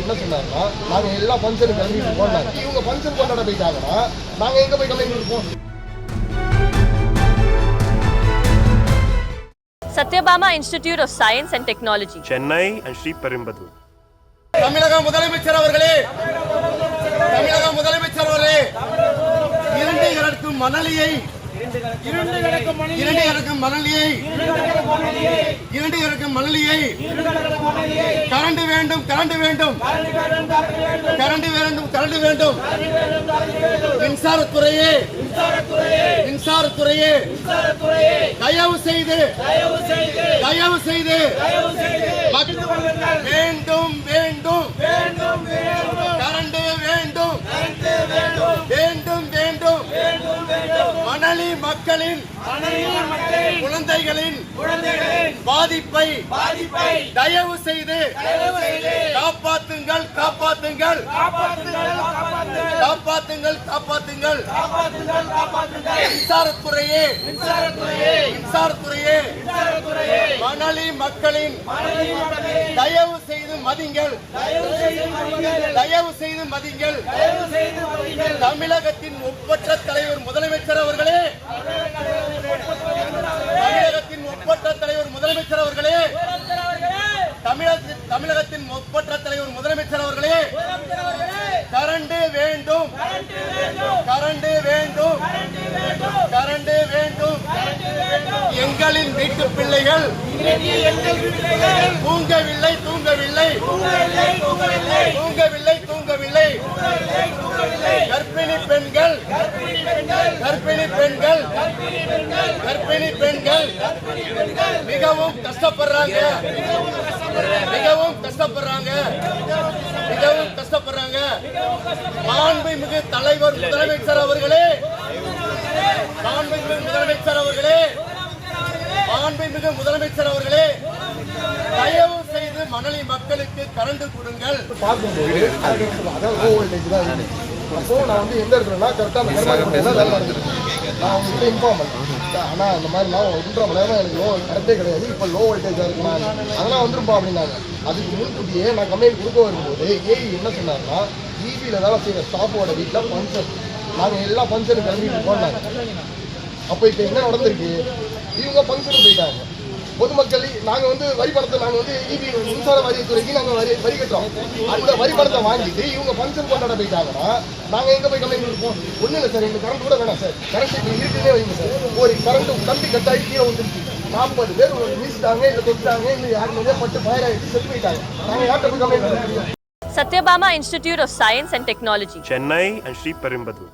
என்ன சொன்னாங்கன்னா நாங்க எல்லா ஃபங்க்ஷனும் கிளம்பிட்டு போனாங்க. இவங்க ஃபங்க்ஷன் கொண்டாட போயிட்டாங்கன்னா நாங்க எங்க போய் கம்ப்ளைண்ட் கொடுப்போம்? Satyabama Institute of Science and Technology, Chennai and Sri Perumbudur. தமிழக முதலமைச்சர் அவர்களே, தமிழக முதலமைச்சர் அவர்களே, இரண்டு கிடக்கும் மணலியை கரண்ட் வேண்டும், கரண்ட் வேண்டும், கரண்ட் வேண்டும், கரண்ட் வேண்டும். மின்சாரத்துறையே, மின்சாரத்துறையே, தயவு செய்து வேண்டும், வேண்டும், கரண்ட் வேண்டும், வேண்டும், வேண்டும். மணலி மக்களின் குழந்தைகளின் பாதிப்பை தயவு செய்து காப்பாற்றுங்கள், காப்பாற்றுங்கள், காப்பாற்றுங்கள், காப்பாற்றுங்கள். மின்சாரத்துறையே, மின்சாரத்துறையே, மணலி மக்களின் தயவு செய்து மதிங்கள், தயவு செய்து மதிங்கள். தமிழகத்தின் ஒப்பற்ற தலைவர் முதலமைச்சர் அவர்களே, தமிழகத்தின் ஒப்பற்ற தலைவர் முதலமைச்சர் அவர்களே, தமிழகத்தின் ஒப்பற்ற தலைவர் முதலமைச்சர் அவர்களே, கரண்ட் வேண்டும், கரண்ட் வேண்டும், கரண்ட் வேண்டும். எங்களின் வீட்டு பிள்ளைகள் தூங்கவில்லை, தூங்கவில்லை, தூங்கவில்லை, தூங்கவில்லை. கர்ப்பிணி பெண்கள், கர்ப்பிணி பெண்கள், கர்ப்பிணி பெண்கள் மிகவும் கஷ்டப்படுறாங்க, மிகவும் கஷ்டப்படுறாங்க, மிகவும் கஷ்டப்படுறாங்க. மாண்புமிகு தலைவர் முதலமைச்சர் அவர்களே, மாண்புமிகு முதலமைச்சர் அவர்களே, மாண்புமிகு முதலமைச்சர் அவர்களே, தயவு செய்து மணலி மக்களுக்கு கரண்ட் கொடுங்கள். அப்போ நான் வந்து எந்த இடத்துலனா கரெக்டாக அந்த கர்மாக்கெல்லாம் வேலை நடந்துருக்கு. நான் அவங்ககிட்ட இன்ஃபார்ம் பண்ணேன், ஆனால் அந்த மாதிரிலாம் 1.5 மணி நேரம் எனக்கு கரெக்டே கிடையாது, இப்போ லோ வோல்டேஜாக இருக்குண்ணா, அதெல்லாம் வந்துருப்பா அப்படின்னாங்க. அதுக்கு முன்கூட்டியே நான் கம்ப்ளைண்ட் கொடுக்க வரும்போது ஏஐ என்ன சொன்னாங்கன்னா, ஈபியில் வேலை செய்கிற ஸ்டாஃபோட வீட்டில் ஃபங்க்ஷன், நாங்கள் எல்லா ஃபங்க்ஷனும் கிளம்பிட்டு போனாங்க. அப்போ இப்போ என்ன நடந்திருக்கு, இவங்க ஃபங்க்ஷனுக்கு போயிட்டாங்க. பொதுமக்கள் நாங்கள் வந்து வரி பணத்தை நாங்கள் வந்து இபி மின்சார வாரியத்துறைக்கு நாங்கள் வரி கட்டுறோம். அந்த வரி பணத்தை வாங்கிட்டு இவங்க ஃபங்க்ஷன் கொண்டாட போயிட்டாங்கன்னா நாங்கள் எங்கே போய் கம்ப்ளைண்ட் கொடுப்போம்? ஒன்றும் இல்லை சார், எங்களுக்கு கரண்ட் கூட வேணாம் சார், கரண்ட் இப்போ இருக்குன்னே வைங்க சார். ஒரு கரண்ட் கம்பி கட்டாகி கீழே வந்துருச்சு, 40 பேர் வீசிட்டாங்க, இல்லை தொட்டாங்க, இல்லை யாருமே பட்டு ஃபயர் ஆகிட்டு செத்து போயிட்டாங்க. நாங்கள் யார்கிட்ட போய் கம்ப்ளைண்ட் பண்ண முடியும்? Satyabama Institute of Science and Technology, Chennai and Sri Perumbudur.